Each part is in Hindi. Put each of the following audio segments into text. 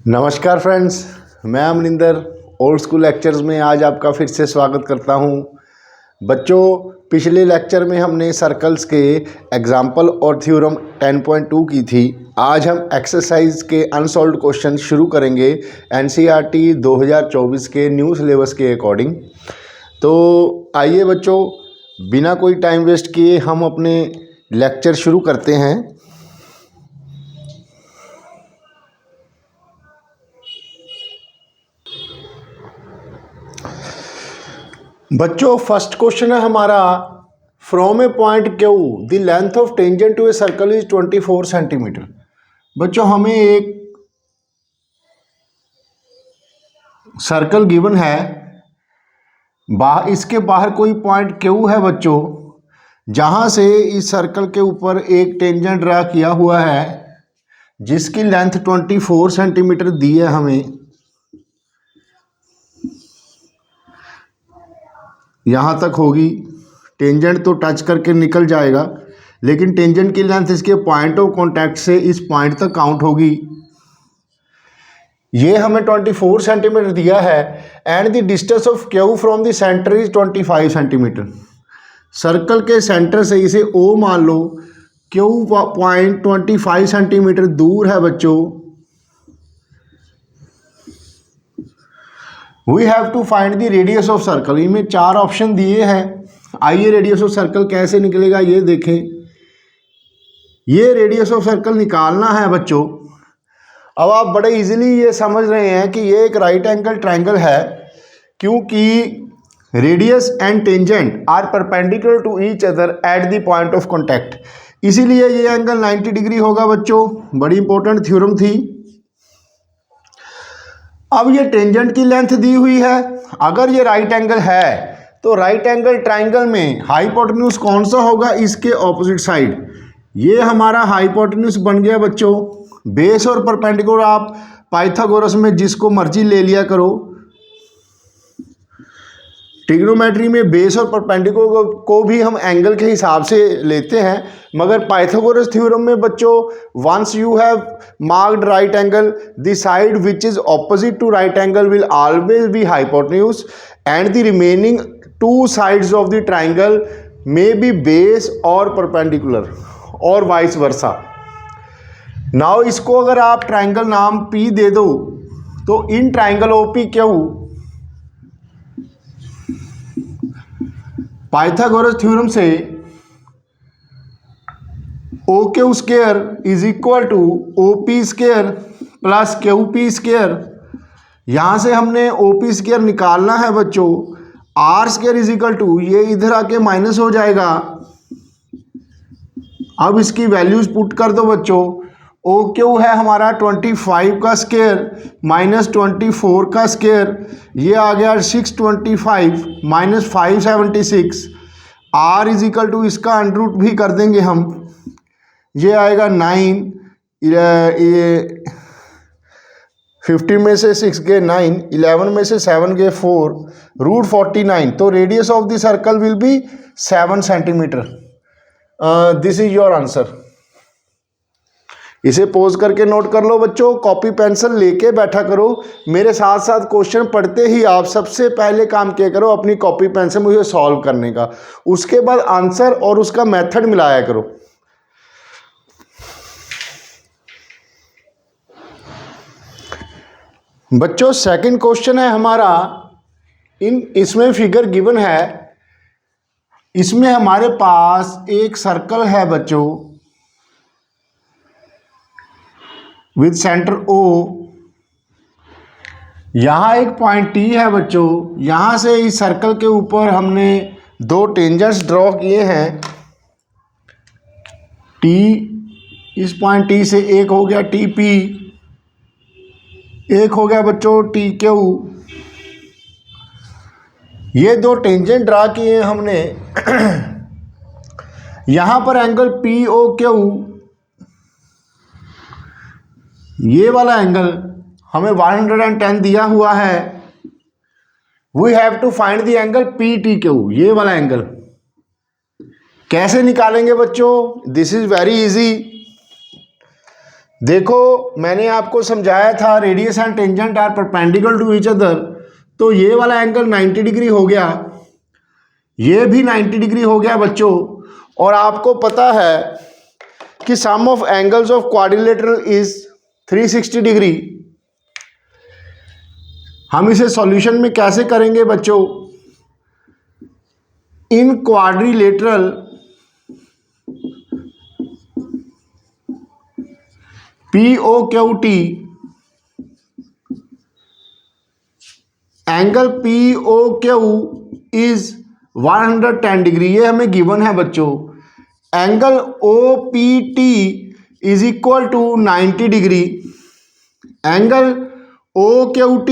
नमस्कार फ्रेंड्स, मैं अमरिंदर ओल्ड स्कूल लेक्चर्स में आज आपका फिर से स्वागत करता हूं। बच्चों, पिछले लेक्चर में हमने सर्कल्स के एग्जाम्पल और थ्योरम 10.2 की थी। आज हम एक्सरसाइज के अनसॉल्व्ड क्वेश्चन शुरू करेंगे एनसीईआरटी 2024 के न्यू सिलेबस के अकॉर्डिंग। तो आइए बच्चों, बिना कोई टाइम वेस्ट किए हम अपने लेक्चर शुरू करते हैं। बच्चों, फर्स्ट क्वेश्चन है हमारा, from a point Q the length of tangent to a circle is 24 centimeter. बच्चों, हमें एक सर्कल गिवन है, इसके बाहर कोई पॉइंट क्यू है बच्चों, जहां से इस सर्कल के ऊपर एक टेंजेंट ड्रा किया हुआ है जिसकी लेंथ 24 सेंटीमीटर दी है हमें। यहाँ तक होगी, टेंजेंट तो टच करके निकल जाएगा, लेकिन टेंजेंट की लेंथ इसके पॉइंट ऑफ कांटेक्ट से इस पॉइंट तक काउंट होगी। ये हमें 24 सेंटीमीटर दिया है and the distance of Q from the centre is 25 centimetre. Circle के सेंटर से इसे ओ मान लो, क्यू पॉइंट 25 सेंटीमीटर दूर है बच्चों। We have to find the radius of circle. इनमें 4 ऑप्शन दिए हैं। आइए रेडियस ऑफ सर्कल कैसे निकलेगा ये देखें। ये रेडियस ऑफ सर्कल निकालना है बच्चों। अब आप बड़े इजीली ये समझ रहे हैं कि ये एक राइट एंगल ट्रायंगल है, क्योंकि radius and tangent are perpendicular to each other at the point of contact, इसीलिए ये एंगल 90 डिग्री होगा बच्चों। बड़ी इंपॉर्टेंट थ्योरम थी। अब ये टेंजेंट की लेंथ दी हुई है। अगर ये राइट एंगल है तो राइट एंगल ट्रायंगल में हाइपोटेन्यूज कौन सा होगा, इसके ऑपोजिट साइड। ये हमारा हाइपोटेन्यूज बन गया बच्चों। बेस और परपेंडिकुलर आप पाइथागोरस में जिसको मर्जी ले लिया करो। ट्रिग्नोमेट्री में बेस और परपेंडिकुलर को भी हम एंगल के हिसाब से लेते हैं, मगर पाइथागोरस थ्योरम में बच्चों, once you have marked right angle, the side which is opposite to right angle will always be hypotenuse and the remaining 2 sides of the triangle may be base और परपेंडिकुलर और वाइस वर्सा। नाउ इसको अगर आप ट्राइंगल नाम P दे दो तो in triangle OPQ Pythagoras theorem से OQ square is equal to OP square plus QP square. यहाँ से हमने OP स्क्वायर निकालना है बच्चों। R square is equal to, ये इधर आके माइनस हो जाएगा। अब इसकी वैल्यूज पुट कर दो बच्चों। OQ है हमारा 25 का स्क्वायर माइनस 24 का स्क्वायर, ये आ गया 625 माइनस 576। R इज इक्वल टू, इसका अंडर रूट भी कर देंगे हम, ये आएगा 9, ये 50 में से 6 गए 9, 11 में से 7 गए 4, रूट 49। तो radius of the circle will be 7 centimetre. This is your answer. इसे पोज करके नोट कर लो बच्चों। कॉपी पेंसिल लेके बैठा करो, मेरे साथ साथ क्वेश्चन पढ़ते ही आप सबसे पहले काम किया करो अपनी कॉपी पेंसिल मुझे सॉल्व करने का, उसके बाद आंसर और उसका मेथड मिलाया करो। बच्चों, सेकंड क्वेश्चन है हमारा, इसमें फिगर गिवन है। इसमें हमारे पास एक सर्कल है बच्चों विद सेंटर O। यहाँ एक पॉइंट T है बच्चों। यहाँ से इस सर्कल के ऊपर हमने 2 टेंजेंट्स ड्रॉ किए हैं। T, इस पॉइंट T से एक हो गया TP, एक हो गया बच्चों TQ। ये 2 टेंजेंट ड्रा किए हैं हमने। यहाँ पर एंगल POQ, ये वाला एंगल हमें 110 दिया हुआ है। We have to find the angle PTQ, ये वाला एंगल। कैसे निकालेंगे बच्चों? This is very easy. देखो मैंने आपको समझाया था radius and tangent are perpendicular to each other, तो ये वाला एंगल 90 डिग्री हो गया, ये भी 90 डिग्री हो गया बच्चों। और आपको पता है कि sum of angles of quadrilateral is 360 degree. हम इसे सॉल्यूशन में कैसे करेंगे बच्चों? In quadrilateral POQT angle POQ is 110 degree, ये हमें गिवन है बच्चों। Angle OPT is equal to 90 degree. Angle OQT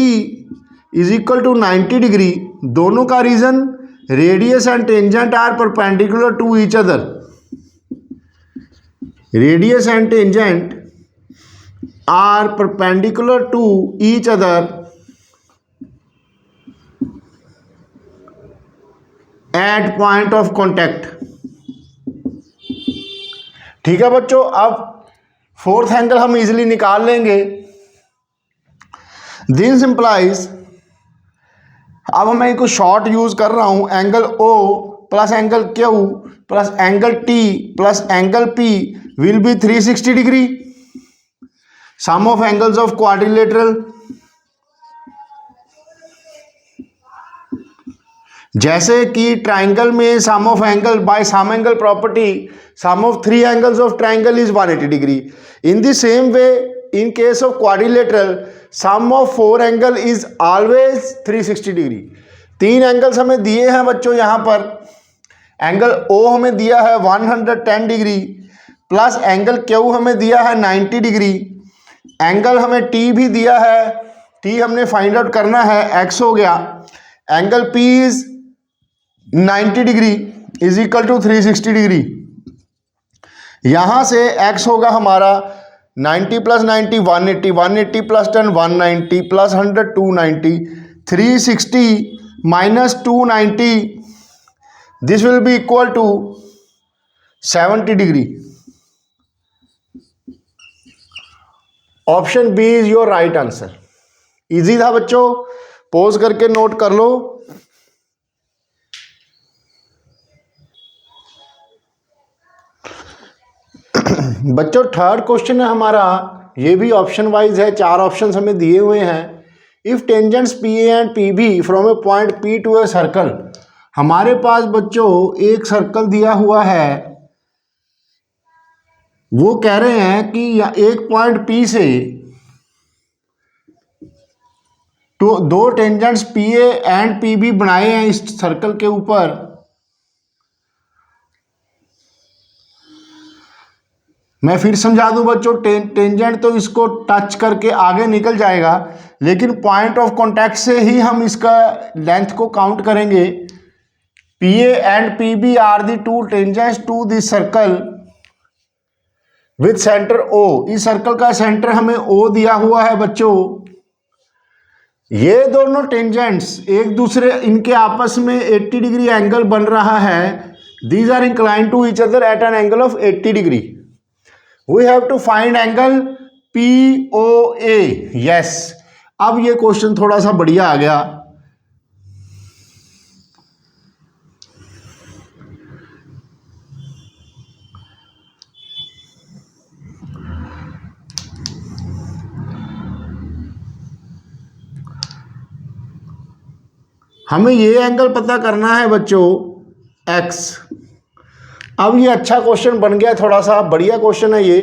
is equal to 90 degree. दोनों का reason radius and tangent are perpendicular to each other. Radius and tangent are perpendicular to each other at point of contact. ठीक है बच्चों, अब फोर्थ एंगल हम इजीली निकाल लेंगे। दिस इंप्लाइज, अब मैं एक शॉर्ट यूज कर रहा हूं, angle O plus angle Q plus angle T plus angle P will be 360 degree. Sum of angles of quadrilateral, जैसे कि ट्राइंगल में sum of angle by sum angle property, sum of three angles of triangle is 180 degree. In the same way in case of quadrilateral sum of four angle is always 360 degree. तीन एंगल्स हमें दिए हैं बच्चों यहाँ पर। एंगल O हमें दिया है 110 डिग्री प्लस एंगल Q हमें दिया है 90 डिग्री। एंगल हमें T भी दिया है, T हमने फाइंड आउट करना है, X हो गया। Angle P is 90 degree is equal to 360 degree. यहां से x होगा हमारा 90 plus 90 180, 180 plus 10 190 plus 100 290, 360 minus 290, this will be equal to 70 degree. Option B is your right answer. Easy था बच्चों, पॉज करके नोट कर लो। बच्चों थर्ड क्वेश्चन है हमारा, ये भी ऑप्शन वाइज है, चार ऑप्शन हमें दिए हुए हैं। If tangents PA and PB from a point P to a circle. हमारे पास बच्चों एक सर्कल दिया हुआ है, वो कह रहे हैं कि एक पॉइंट P से तो दो टेंजेंट्स PA एंड PB बनाए हैं इस सर्कल के ऊपर। मैं फिर समझा दूं बच्चों, टेंजेंट तो इसको टच करके आगे निकल जाएगा, लेकिन पॉइंट ऑफ कांटेक्ट से ही हम इसका लेंथ को काउंट करेंगे। PA and PB are the two tangents to this circle with centre O। इस सर्कल का सेंटर हमें O दिया हुआ है बच्चों। ये दोनों टेंजेंट्स एक दूसरे, इनके आपस में 80 डिग्री एंगल बन रहा है। These are inclined to each other at an angle of 80 degree. We have to find angle POA। yes, अब ये क्वेश्चन थोड़ा सा बढ़िया आ गया। हमें ये एंगल पता करना है बच्चों X। अब ये अच्छा क्वेश्चन बन गया, थोड़ा सा बढ़िया क्वेश्चन है ये।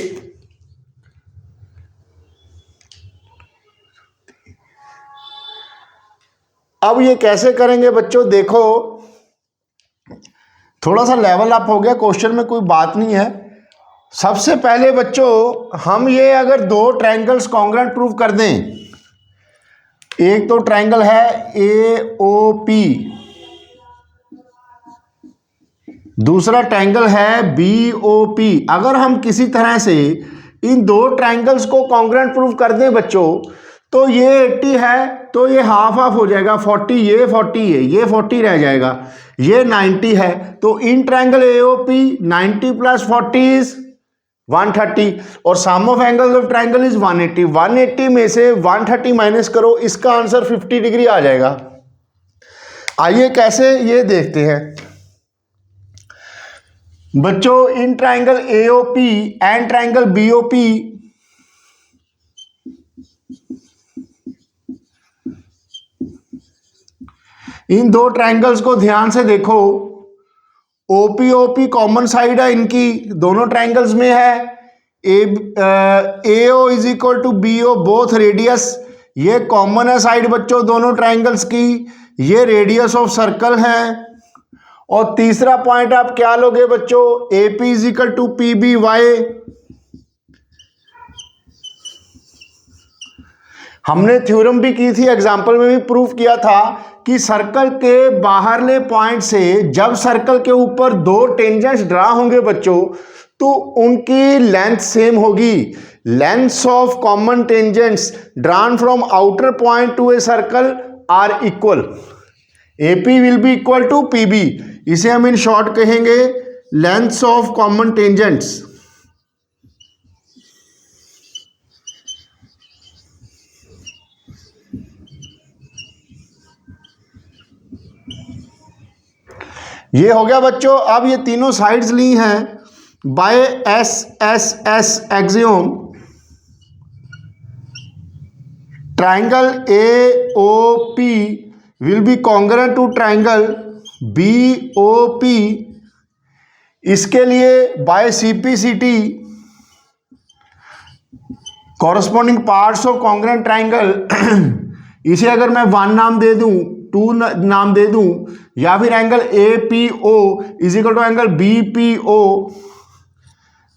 अब ये कैसे करेंगे बच्चों, देखो थोड़ा सा लेवल अप हो गया क्वेश्चन में, कोई बात नहीं है। सबसे पहले बच्चों हम ये अगर दो ट्रायंगल्स कॉन्ग्रुएंट प्रूव कर दें, एक तो ट्रायंगल है AOP, दूसरा ट्रायंगल है BOP। अगर हम किसी तरह से इन दो ट्रायंगल्स को कॉन्ग्रुएंट प्रूव कर दें बच्चों, तो ये 80 है तो ये हाफ हाफ हो जाएगा, 40 ये 40 है, ये 40 रह जाएगा, ये 90 है। तो in triangle AOP 90 plus 40 is 130 और sum of angles of triangle is 180। 180 में से 130 माइनस करो, इसका आंसर 50 डिग्री आ जाएगा। आइए कैसे ये देखते हैं बच्चों। In triangle AOP and triangle BOP इन दो ट्राइंगल्स को ध्यान से देखो। ओपी कॉमन साइड है इनकी, दोनों ट्राइंगल्स में है। AO is equal to BO both radius, ये कॉमन है साइड बच्चों दोनों ट्राइंगल्स की। ये रेडियस ऑफ सर्कल है। और तीसरा पॉइंट आप क्या लोगे बच्चों, AP is equal to PB why. हमने थ्योरम भी की थी, एग्जाम्पल में भी प्रूफ किया था कि सर्कल के बाहरले पॉइंट से जब सर्कल के ऊपर दो टेंजेंट्स ड्रा होंगे बच्चों तो उनकी लेंथ सेम होगी। Lengths of common tangents drawn from outer point to a circle are equal. AP will be equal to PB, इसे हम इन शॉर्ट कहेंगे लेंथ्स ऑफ कॉमन टेंजेंट्स। ये हो गया बच्चों। अब ये तीनों साइड्स ली हैं by S S S axiom. Triangle A O P will be congruent to triangle B O P. इसके लिए by CPCT corresponding parts of congruent triangle, इसे अगर मैं 1 नाम दे दूं, 2 नाम दे दूं, या फिर angle A P O is equal to angle B P O.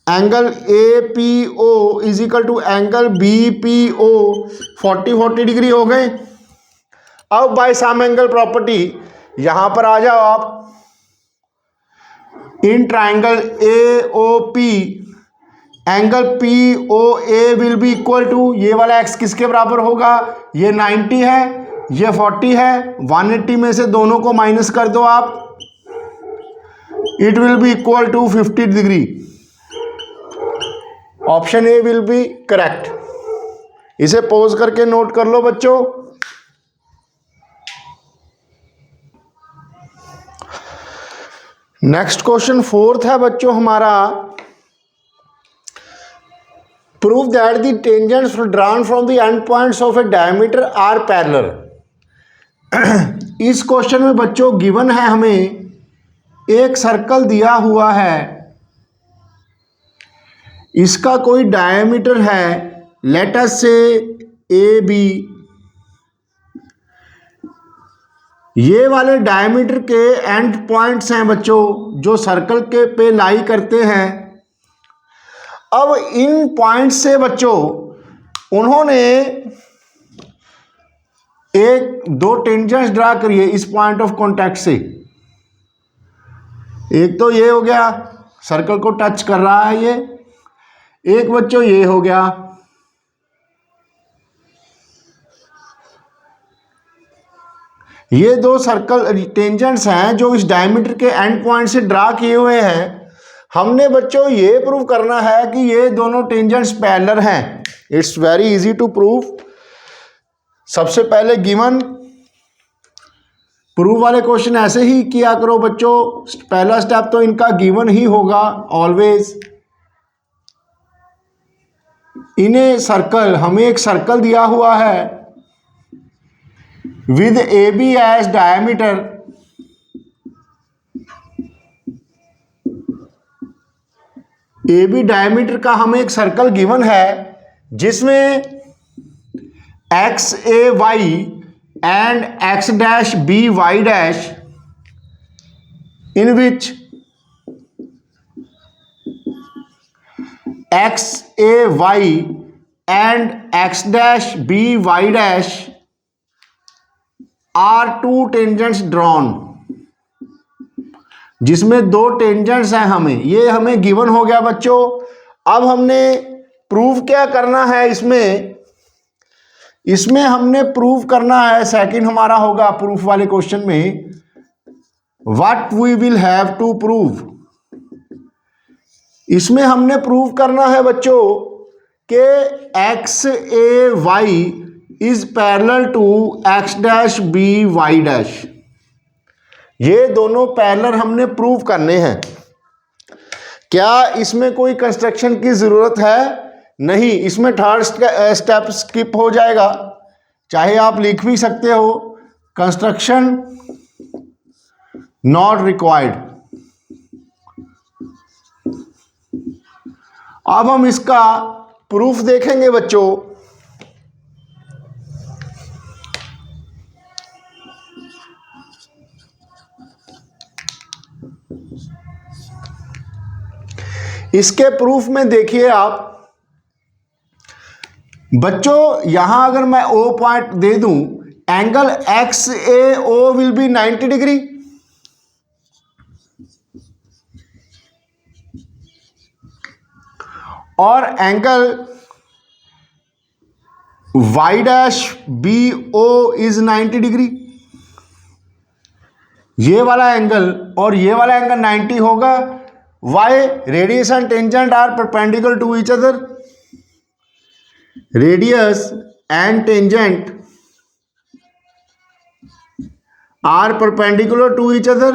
Angle A P O is equal to angle B P O. 40 degree हो गए। अब बाय सम एंगल प्रॉपर्टी यहां पर आ जाओ आप। In triangle A O P angle P O A will be equal to, ये वाला एक्स किसके बराबर होगा, ये 90 है, ये 40 है। 180 में से दोनों को माइनस कर दो आप, it will be equal to 50 degree. Option A will be correct. इसे पॉज करके नोट कर लो बच्चों। नेक्स्ट क्वेश्चन 4th है बच्चों हमारा। Prove that the tangents drawn from the end points of a diameter are parallel. इस क्वेश्चन में बच्चों गिवन है हमें एक सर्कल दिया हुआ है, इसका कोई डायमीटर है, लेट अस से ए बी। ये वाले डायमीटर के एंड पॉइंट्स हैं बच्चों जो सर्कल के पे लाई करते हैं। अब इन पॉइंट से बच्चों उन्होंने एक दो टेंजेंट्स ड्रा करिए इस पॉइंट ऑफ कांटेक्ट से। एक तो ये हो गया, सर्कल को टच कर रहा है ये। एक बच्चों ये हो गया। ये दो सर्कल टेंजेंट्स हैं जो इस डायमीटर के एंड पॉइंट से ड्रा किए हुए हैं। हमने बच्चों ये प्रूव करना है कि ये दोनों टेंजेंट्स पैरेलल हैं। It's very easy to prove. सबसे पहले गिवन प्रूव वाले क्वेश्चन ऐसे ही किया करो बच्चों। पहला स्टेप तो इनका गिवन ही होगा ऑलवेज। इन्हें सर्कल, हमें एक सर्कल दिया हुआ है with A B as diameter. A B diameter का हमें एक सर्कल गिवन है जिसमें X A Y and X dash B Y dash, in which X A Y and X dash B Y dash are two tangents drawn. जिसमें दो टेंजेंट्स हैं हमें, ये हमें गिवन हो गया बच्चों। अब हमने प्रूव क्या करना है इसमें हमने प्रूव करना है, सेकंड हमारा होगा प्रूफ वाले क्वेश्चन में, what we will have to prove. इसमें हमने प्रूव करना है बच्चों कि X A Y is parallel to X dash B Y dash. ये दोनों पैरेलल हमने प्रूव करने हैं। क्या इसमें कोई कंस्ट्रक्शन की ज़रूरत है? नहीं, इसमें थर्ड स्टेप स्किप हो जाएगा। चाहे आप लिख भी सकते हो कंस्ट्रक्शन नॉट रिक्वायर्ड। अब हम इसका प्रूफ देखेंगे बच्चों। इसके प्रूफ में देखिए आप बच्चों, यहां अगर मैं ओ पॉइंट दे दूं, angle X A O will be 90 degree, और angle y dash B O is 90 degree. ये वाला एंगल और ये वाला एंगल 90 होगा। Why? Radius and tangent are perpendicular to each other. Radius and tangent are perpendicular to each other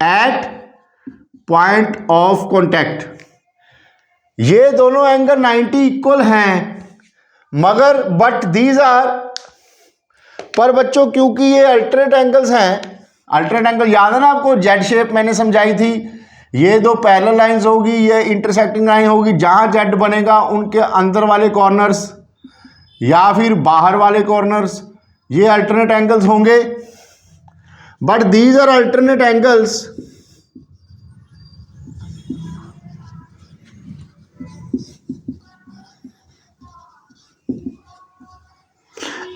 at point of contact. ये दोनों एंगल 90 इक्वल हैं, मगर बट दीज आर, पर बच्चों क्योंकि ये अल्टरनेट एंगल्स हैं, अल्टरनेट एंगल याद है ना आपको, जेड शेप मैंने समझाई थी। ये दो पैरेलल लाइंस होगी, ये इंटरसेक्टिंग लाइन होगी, जहां जेड बनेगा उनके अंदर वाले कॉर्नर्स या फिर बाहर वाले कॉर्नर्स ये अल्टरनेट एंगल्स होंगे। But these are alternate angles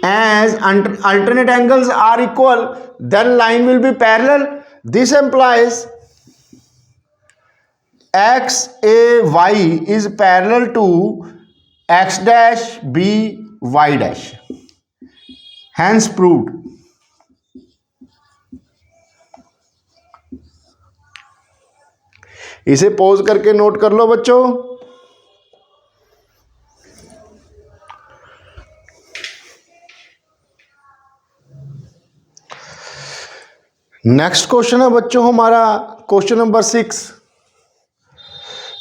as alternate angles are equal, then line will be parallel. This implies x a y is parallel to x dash b y dash, hence proved. इसे पॉज करके नोट कर लो बच्चों। नेक्स्ट क्वेश्चन है बच्चों हमारा question number 6।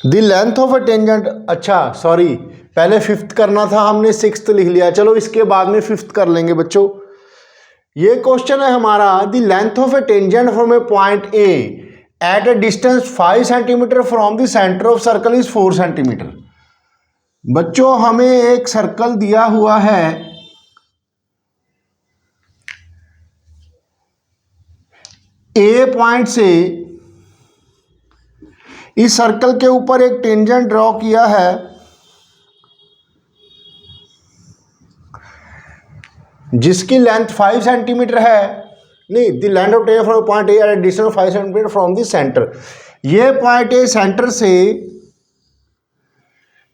The length of a tangent, अच्छा सॉरी, पहले फिफ्थ करना था, हमने सिक्स्थ लिख लिया। चलो इसके बाद में फिफ्थ कर लेंगे बच्चों। ये क्वेश्चन है हमारा, the length of a tangent from a point A at a distance 5 centimetre from the centre of circle is 4 centimetre. बच्चों हमें एक सर्कल दिया हुआ है, ए पॉइंट से इस सर्कल के ऊपर एक टेंजेंट ड्रॉ किया है जिसकी लेंथ 5 सेंटीमीटर है। नहीं, the length of tangent from point A at a distance 5 centimetre from the centre. ये पॉइंट ए सेंटर से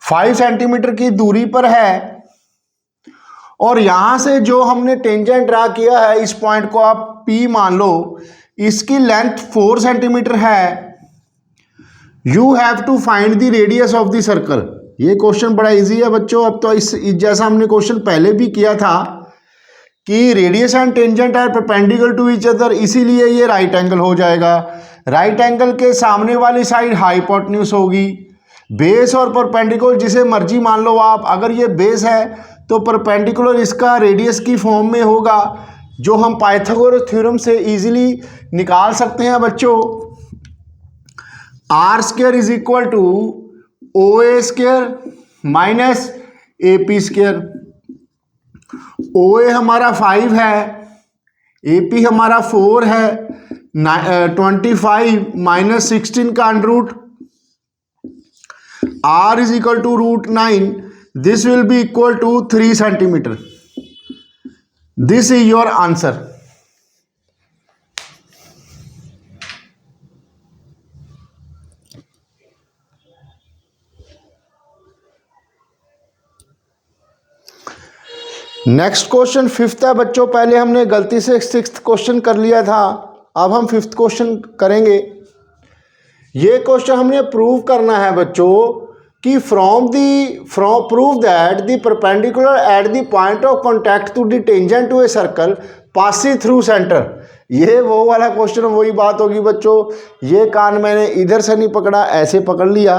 5 सेंटीमीटर की दूरी पर है, और यहां से जो हमने टेंजेंट ड्रा किया है, इस पॉइंट को आप P मान लो, इसकी लेंथ 4 सेंटीमीटर है। You have to find the radius of the circle. ये क्वेश्चन बड़ा इजी है बच्चों। अब तो इस जैसा हमने क्वेश्चन पहले भी किया था कि radius and tangent are perpendicular to each other, इसीलिए ये राइट एंगल हो जाएगा। राइट एंगल के सामने वाली साइड हाइपोटेन्यूज होगी। बेस और परपेंडिकुलर जिसे मर्जी मान लो आप, अगर ये बेस है तो परपेंडिकुलर इसका रेडियस की फॉर्म में होगा, जो हम पाइथागोरस थ्योरम से इजीली निकाल सकते हैं बच्चों। R square is equal to O A square minus A P square. O A हमारा 5 है, ए पी हमारा 4 है, 25 माइनस 16 का under root, R is equal to √9। This will be equal to 3 centimetre. This is your answer. Next question fifth है बच्चों। पहले हमने गलती से सिक्स्थ क्वेश्चन कर लिया था, अब हम फिफ्थ क्वेश्चन करेंगे। ये क्वेश्चन हमने प्रूव करना है बच्चों कि from prove that the perpendicular at the point of contact to the tangent to a circle passing through centre. ये वो वाला क्वेश्चन, वही बात होगी बच्चों। ये कान मैंने इधर से नहीं पकड़ा, ऐसे पकड़ लिया।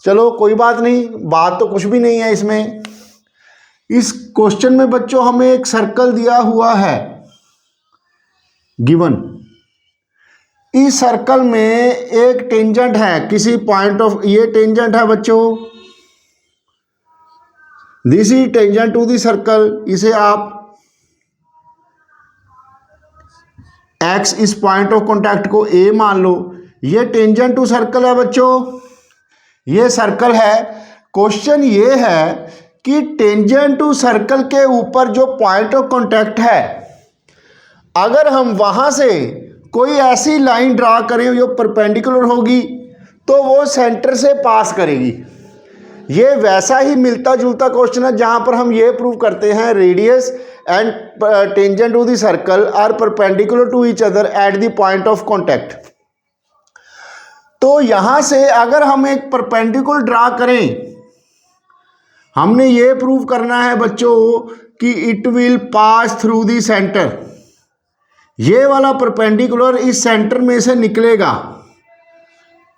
चलो कोई बात नहीं, बात तो कुछ भी नहीं है इसमें। इस क्वेश्चन में बच्चों हमें एक सर्कल दिया हुआ है गिवन। इस सर्कल में एक टेंजेंट है किसी पॉइंट ऑफ, ये टेंजेंट है बच्चों, this is tangent to the circle. इसे आप एक्स, इस पॉइंट ऑफ कॉन्टैक्ट को ए मान लो। ये टेंजेंट टू सर्कल है बच्चों, ये सर्कल है। क्वेश्चन ये है कि टेंजेंट टू सर्कल के ऊपर जो पॉइंट ऑफ कॉन्टैक्ट है, अगर हम वहां से कोई ऐसी लाइन ड्रा करें जो परपेंडिकुलर होगी तो वो सेंटर से पास करेगी। ये वैसा ही मिलता जुलता क्वेश्चन है जहां पर हम ये प्रूव करते हैं radius and tangent to the circle are perpendicular to each other at the point of contact. तो यहां से अगर हम एक परपेंडिकुलर ड्रा करें, हमने ये प्रूव करना है बच्चों कि it will pass through the centre. ये वाला परपेंडिकुलर इस सेंटर में से निकलेगा।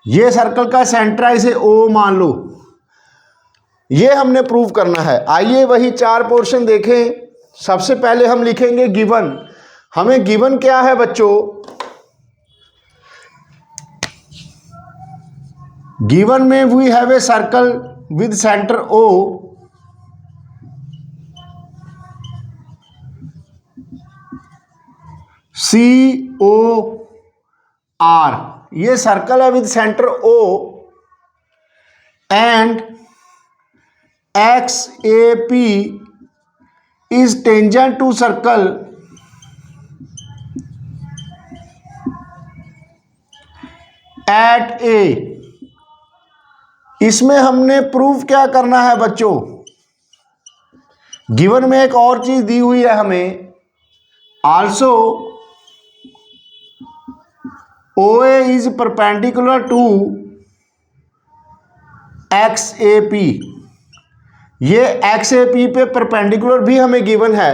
ये सर्कल का सेंटर है, इसे ओ मान लो। ये हमने प्रूव करना है। आइए वही चार पोर्शन देखें। सबसे पहले हम लिखेंगे गिवन। हमें गिवन क्या है बच्चों? गिवन में we have a circle with centre O, COR। ये सर्कल है with centre O and XAP is tangent to circle at A। इसमें हमने प्रूफ क्या करना है बच्चों? गिवन में एक और चीज दी हुई है हमें, also OA is perpendicular to XAP। ये XAP पे परपेंडिकुलर भी हमें गिवन है।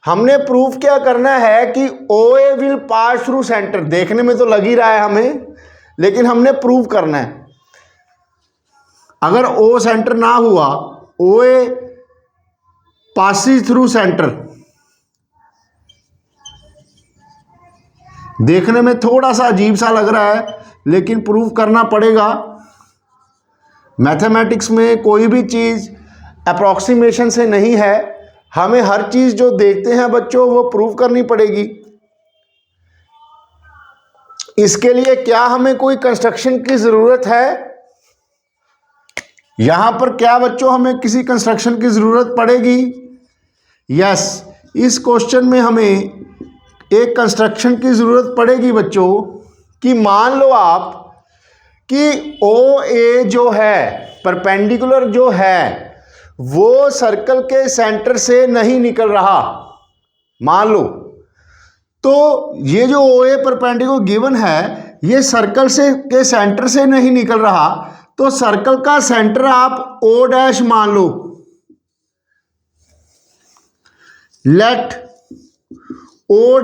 हमने प्रूफ क्या करना है कि OA will pass through centre. देखने में तो लग ही रहा है हमें, लेकिन हमने प्रूव करना है। अगर O सेंटर ना हुआ, OA पासिस थ्रू सेंटर। देखने में थोड़ा सा अजीब सा लग रहा है, लेकिन प्रूव करना पड़ेगा। मैथमेटिक्स में कोई भी चीज़ अप्रॉक्सीमेशन से नहीं है। हमें हर चीज़ जो देखते हैं बच्चों वो प्रूव करनी पड़ेगी। इसके लिए क्या हमें कोई कंस्ट्रक्शन की ज़रूरत है? यहाँ पर क्या बच्चों हमें किसी कंस्ट्रक्शन की ज़रूरत पड़ेगी? यस, इस क्वेश्चन में हमें एक कंस्ट्रक्शन की ज़रूरत पड़ेगी बच्चों कि मान लो आप कि OA जो है, परपेंडिकुलर जो है, वो सर्कल के सेंटर से नहीं निकल रहा, मान लो। तो ये जो OA परपेंडिकुलर गिवन है, ये सर्कल से के सेंटर से नहीं निकल रहा, तो सर्कल का सेंटर आप O' मान लो। Let O'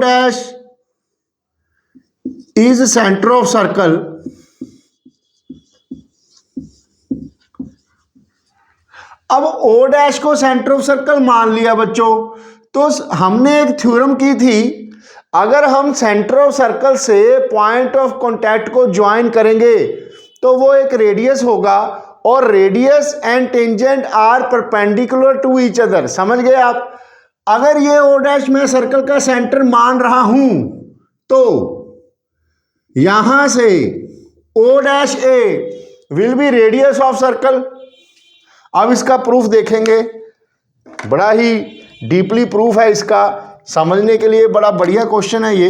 is center of circle। अब O' को सेंटर ऑफ सर्कल मान लिया बच्चों, तो हमने एक थ्योरम की थी, अगर हम सेंटर ऑफ सर्कल से पॉइंट ऑफ कांटेक्ट को ज्वाइन करेंगे तो वो एक रेडियस होगा, और radius and tangent are perpendicular to each other. समझ गए आप? अगर ये O' मैं सर्कल का सेंटर मान रहा हूं, तो यहां से O' will be radius of circle. अब इसका प्रूफ देखेंगे, बड़ा ही डीपली प्रूफ है इसका, समझने के लिए बड़ा बढ़िया क्वेश्चन है ये।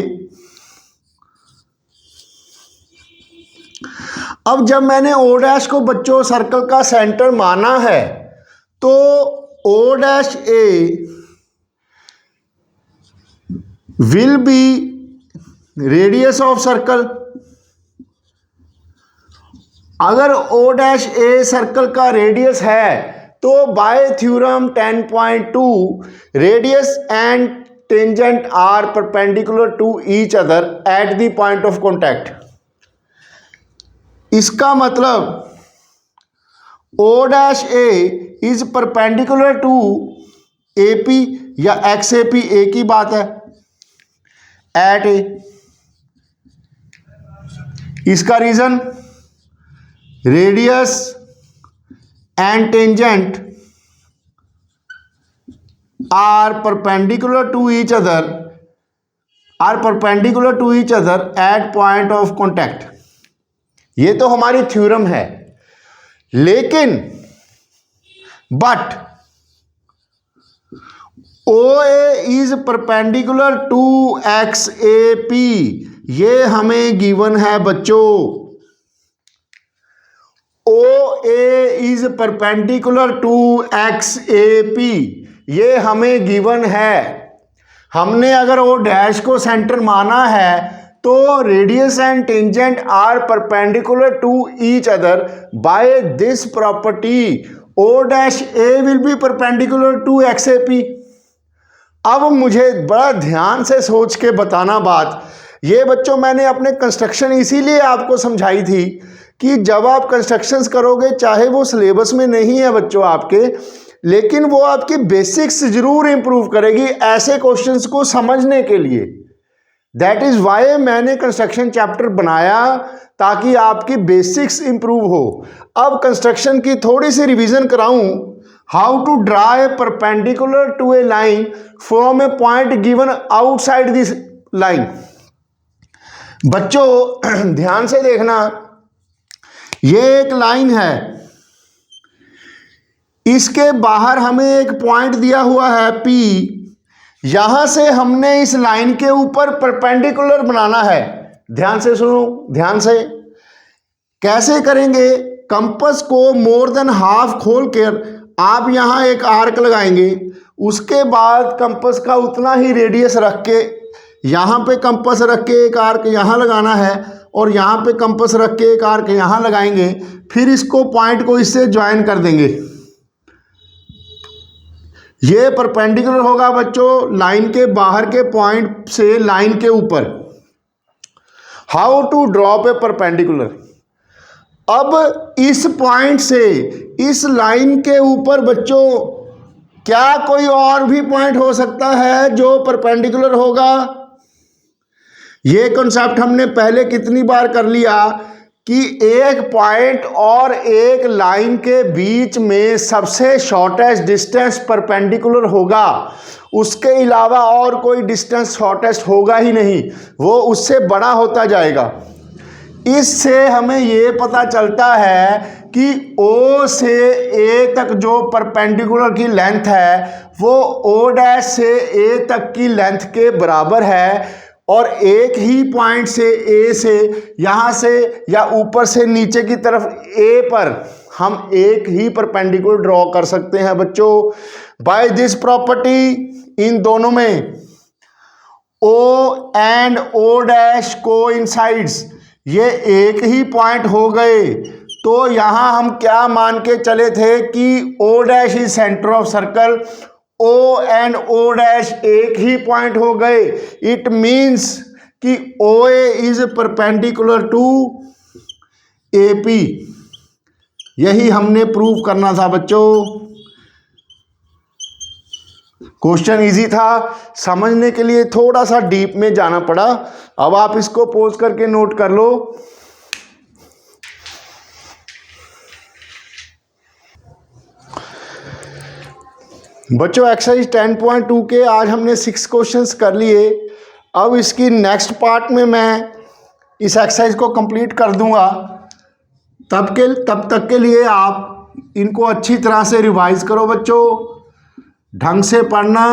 अब जब मैंने O' को बच्चों सर्कल का सेंटर माना है, तो O' will be radius of circle। अगर ओ डैश ए सर्कल का रेडियस है तो by theorem 10.2 radius and tangent are perpendicular to each other at the point of contact. इसका मतलब O dash A is perpendicular to A P या एक्स ए पी, ए की बात है, एट ए। इसका reason radius and tangent are perpendicular to each other at point of contact. ये तो हमारी थ्योरम है, लेकिन but O A is perpendicular to X A P, ये हमें गिवन है बच्चों। O A is perpendicular to X A P, ये हमें गिवन है। हमने अगर ओ डैश को सेंटर माना है तो radius and tangent are perpendicular to each other by this property O dash A will be perpendicular to X A P. अब मुझे बड़ा ध्यान से सोच के बताना बात, ये बच्चों मैंने अपने कंस्ट्रक्शन इसीलिए आपको समझाई थी कि जब आप कंस्ट्रक्शंस करोगे, चाहे वो सिलेबस में नहीं है बच्चों आपके, लेकिन वो आपकी बेसिक्स जरूर इंप्रूव करेगी ऐसे क्वेश्चंस को समझने के लिए। दैट इज वाई मैंने कंस्ट्रक्शन चैप्टर बनाया, ताकि आपकी बेसिक्स इंप्रूव हो। अब कंस्ट्रक्शन की थोड़ी सी रिवीजन कराऊं। How to draw a perpendicular to a line from a point given outside this line. बच्चों ध्यान से देखना, ये एक लाइन है, इसके बाहर हमें एक पॉइंट दिया हुआ है P। यहां से हमने इस लाइन के ऊपर परपेंडिकुलर बनाना है। ध्यान से सुनो, ध्यान से कैसे करेंगे। कंपास को मोर देन हाफ खोल कर आप यहां एक आर्क लगाएंगे, उसके बाद कंपास का उतना ही रेडियस रख के यहां पे कंपास रख के एक आर्क यहां लगाना है, और यहां पे कंपास रख के एक आर्क यहां लगाएंगे, फिर इसको पॉइंट को इससे ज्वाइन कर देंगे। ये परपेंडिकुलर होगा बच्चों लाइन के बाहर के पॉइंट से लाइन के ऊपर। How to drop a perpendicular. अब इस पॉइंट से इस लाइन के ऊपर बच्चों क्या कोई और भी पॉइंट हो सकता है जो परपेंडिकुलर होगा। ये कॉन्सेप्ट हमने पहले कितनी बार कर लिया कि एक पॉइंट और एक लाइन के बीच में सबसे शॉर्टेस्ट डिस्टेंस परपेंडिकुलर होगा, उसके अलावा और कोई डिस्टेंस शॉर्टेस्ट होगा ही नहीं, वो उससे बड़ा होता जाएगा। इससे हमें ये पता चलता है कि O से A तक जो परपेंडिकुलर की लेंथ है वो O डैश से A तक की लेंथ के बराबर है, और एक ही पॉइंट से A से यहाँ से या ऊपर से नीचे की तरफ A पर हम एक ही परपेंडिकुलर ड्रॉ कर सकते हैं बच्चों। बाय दिस प्रॉपर्टी इन दोनों में O एंड O डैश कोइंसाइड्स, ये एक ही पॉइंट हो गए। तो यहाँ हम क्या मान के चले थे कि O dash is centre of circle, O एंड O डैश एक ही पॉइंट हो गए। इट मीन्स कि OA is perpendicular to AP। यही हमने प्रूव करना था बच्चों। क्वेश्चन इजी था, समझने के लिए थोड़ा सा डीप में जाना पड़ा। अब आप इसको पॉज करके नोट कर लो। बच्चों एक्सरसाइज 10.2 के आज हमने 6 क्वेश्चंस कर लिए। अब इसकी नेक्स्ट पार्ट में मैं इस एक्सरसाइज को कंप्लीट कर दूंगा। तब तक के लिए आप इनको अच्छी तरह से रिवाइज करो बच्चों, ढंग से पढ़ना,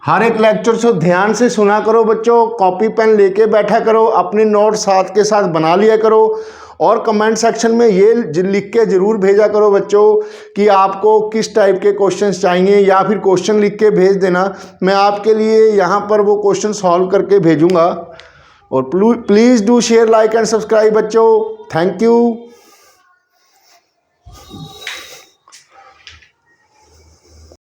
हर एक लेक्चर से ध्यान से सुना करो बच्चों, कॉपी पेन लेके बैठा करो, अपने नोट साथ के साथ बना लिया करो, और कमेंट सेक्शन में ये लिख के ज़रूर भेजा करो बच्चों कि आपको किस टाइप के क्वेश्चंस चाहिए, या फिर क्वेश्चन लिख के भेज देना, मैं आपके लिए यहाँ पर वो क्वेश्चन सॉल्व करके भेजूँगा। और please do share, like and subscribe बच्चों। Thank you.